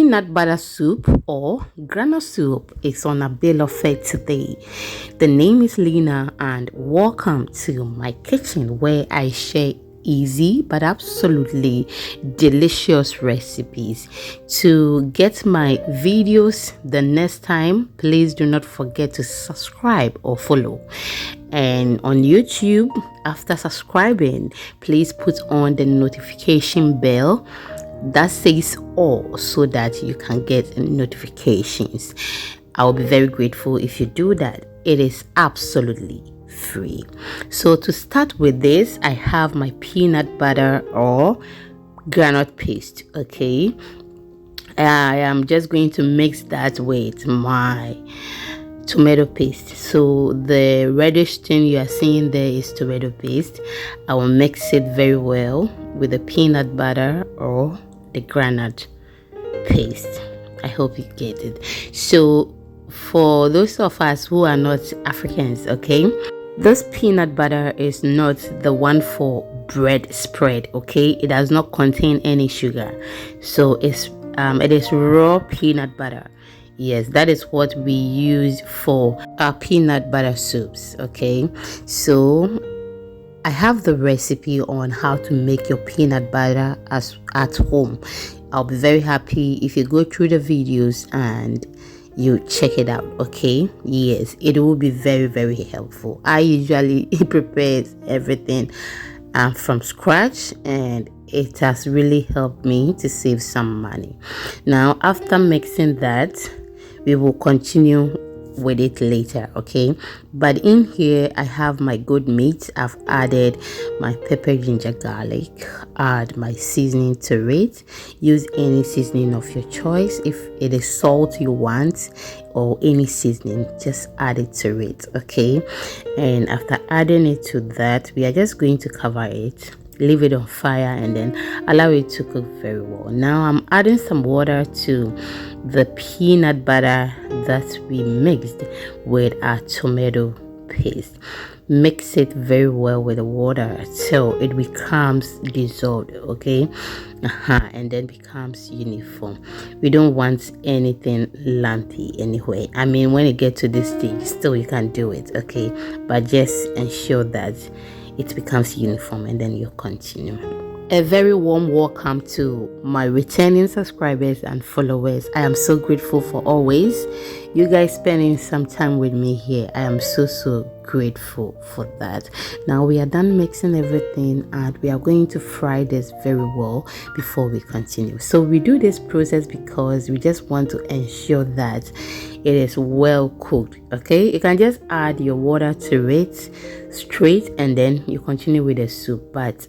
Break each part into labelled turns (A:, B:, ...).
A: peanut butter soup or granola soup is on a bill of fare today. The name is Lena, and welcome to my kitchen where I share easy but absolutely delicious recipes. To get my videos the next time, please do not forget to subscribe or follow. And on YouTube, after subscribing, please put on the notification bell that says all so that you can get notifications. I'll be very grateful if you do that. It is absolutely free. So to start with this, I have my peanut butter or granite paste. Okay, I am just going to mix that with my tomato paste. So the reddish thing you are seeing there is tomato paste. I will mix it very well with the peanut butter or the granite paste. I hope you get it. So for those of us who are not Africans, okay, this peanut butter is not the one for bread spread. Okay, it does not contain any sugar, so it is raw peanut butter. Yes, that is what we use for our peanut butter soups. Okay, so I have the recipe on how to make your peanut butter at home. I'll be very happy if you go through the videos and you check it out. Okay, yes, it will be very, very helpful. I usually prepare everything from scratch, and it has really helped me to save some money. Now, after mixing that, we will continue with it later. Okay, but in here I have my good meat. I've added my pepper, ginger, garlic, add my seasoning to it. Use any seasoning of your choice. If it is salt you want or any seasoning, just add it to it. Okay, and after adding it to that, we are just going to cover it, leave it on fire, and then allow it to cook very well. Now I'm adding some water to the peanut butter that we mixed with our tomato paste. Mix it very well with the water till it becomes dissolved. Okay, and then becomes uniform. We don't want anything lumpy anyway. I mean, when you get to this stage, still you can do it. Okay, but just ensure that it becomes uniform, and then you continue. A very warm welcome to my returning subscribers and followers. I am so grateful for always you guys spending some time with me here. I am so grateful for that. Now we are done mixing everything, and we are going to fry this very well before we continue. So we do this process because we just want to ensure that it is well cooked. Okay, you can just add your water to it straight, and then you continue with the soup. But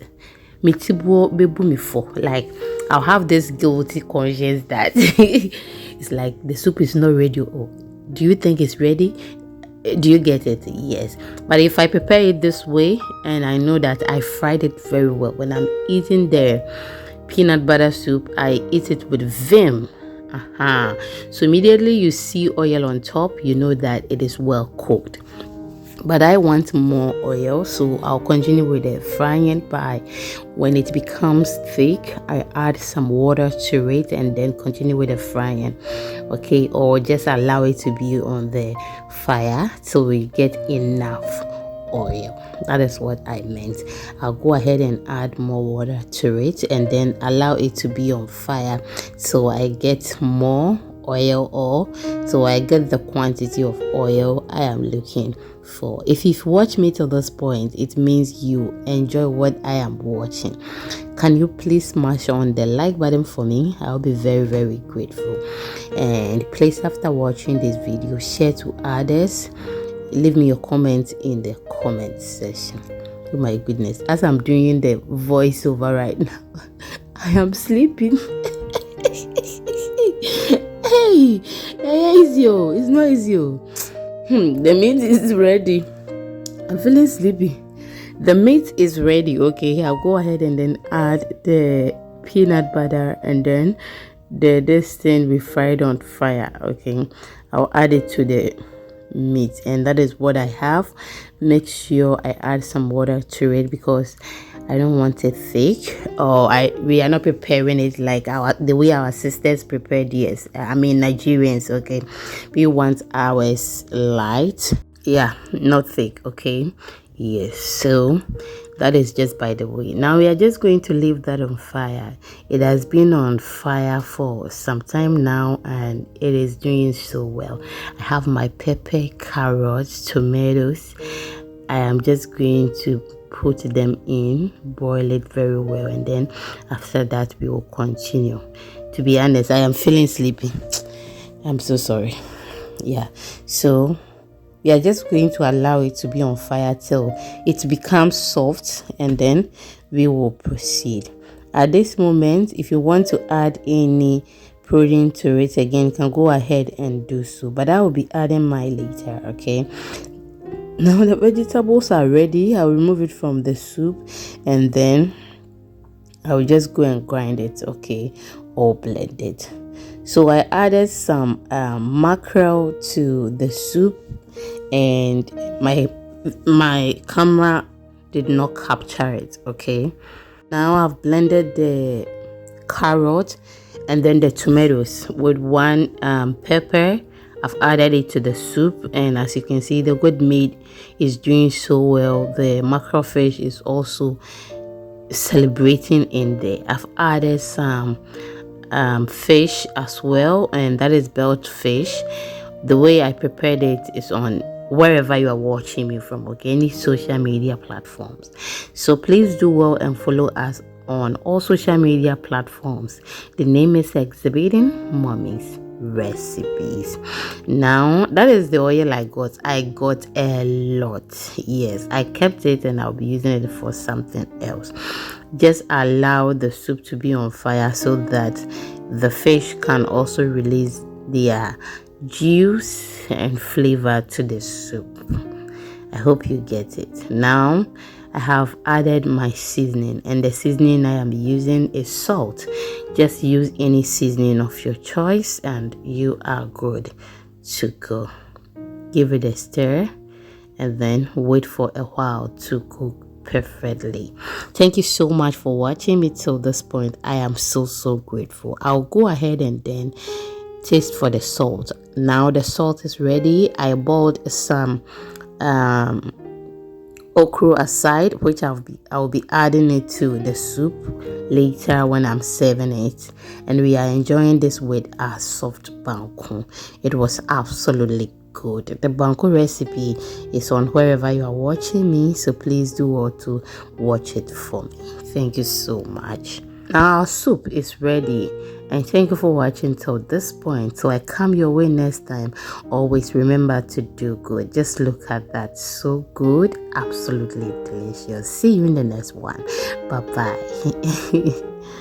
A: like, I'll have this guilty conscience that it's like the soup is not ready. Oh, do you think it's ready? Do you get it? Yes. But if I prepare it this way and I know that I fried it very well, when I'm eating the peanut butter soup, I eat it with vim. So immediately you see oil on top, you know that it is well cooked. But I want more oil, so I'll continue with the frying by when it becomes thick, I add some water to it and then continue with the frying. Okay, or just allow it to be on the fire till we get enough oil. That is what I meant. I'll go ahead and add more water to it and then allow it to be on fire so I get more oil, or so I get the quantity of oil I am looking for. If you've watched me till this point, it means you enjoy what I am watching. Can you please smash on the like button for me? I'll be very grateful. And please, after watching this video, share to others. Leave me your comments in the comment section. Oh my goodness, as I'm doing the voiceover right now, I am sleeping. Hey, it's not easy. The meat is ready. I'm feeling sleepy. The meat is ready. Okay, I'll go ahead and then add the peanut butter and then this thing we fried on fire. Okay, I'll add it to the meat, and that is what I have. Make sure I add some water to it because I don't want it thick, or we are not preparing it like the way our sisters prepared. Yes, I mean Nigerians. Okay, we want ours light. Yeah, not thick. Okay, yes. So that is just by the way. Now we are just going to leave that on fire. It has been on fire for some time now, and it is doing so well. I have my pepper, carrots, tomatoes. I am just going to put them in, boil it very well, and then after that we will continue. To be honest, I am feeling sleepy. I'm so sorry. Yeah, so we are just going to allow it to be on fire till it becomes soft, and then we will proceed. At this moment, if you want to add any protein to it again, you can go ahead and do so, but I will be adding mine later. Okay, now the vegetables are ready. I'll remove it from the soup, and then I will just go and grind it, okay, or blend it. So I added some mackerel to the soup, and my camera did not capture it. Okay, now I've blended the carrot and then the tomatoes with one pepper. I've added it to the soup, and as you can see, the good meat is doing so well. The mackerel fish is also celebrating in there. I've added some fish as well, and that is belt fish. The way I prepared it is on wherever you are watching me from, okay, any social media platforms. So please do well and follow us on all social media platforms. The name is Exhibiting Mommy's Recipes. Now that is the oil I got a lot. Yes, I kept it and I'll be using it for something else. Just allow the soup to be on fire so that the fish can also release their juice and flavor to the soup. I hope you get it. Now I have added my seasoning, and the seasoning I am using is salt. Just use any seasoning of your choice and you are good to go. Give it a stir and then wait for a while to cook perfectly. Thank you so much for watching me till this point. I am so grateful. I'll go ahead and then taste for the salt. Now the salt is ready. I boiled some okra aside, which I'll be adding it to the soup later when I'm serving it. And we are enjoying this with our soft banku. It was absolutely good. The banku recipe is on wherever you are watching me, so please do well to watch it for me. Thank you so much. Now our soup is ready, and thank you for watching till this point. So I come your way next time. Always remember to do good. Just look at that, so good, absolutely delicious. See you in the next one. Bye bye.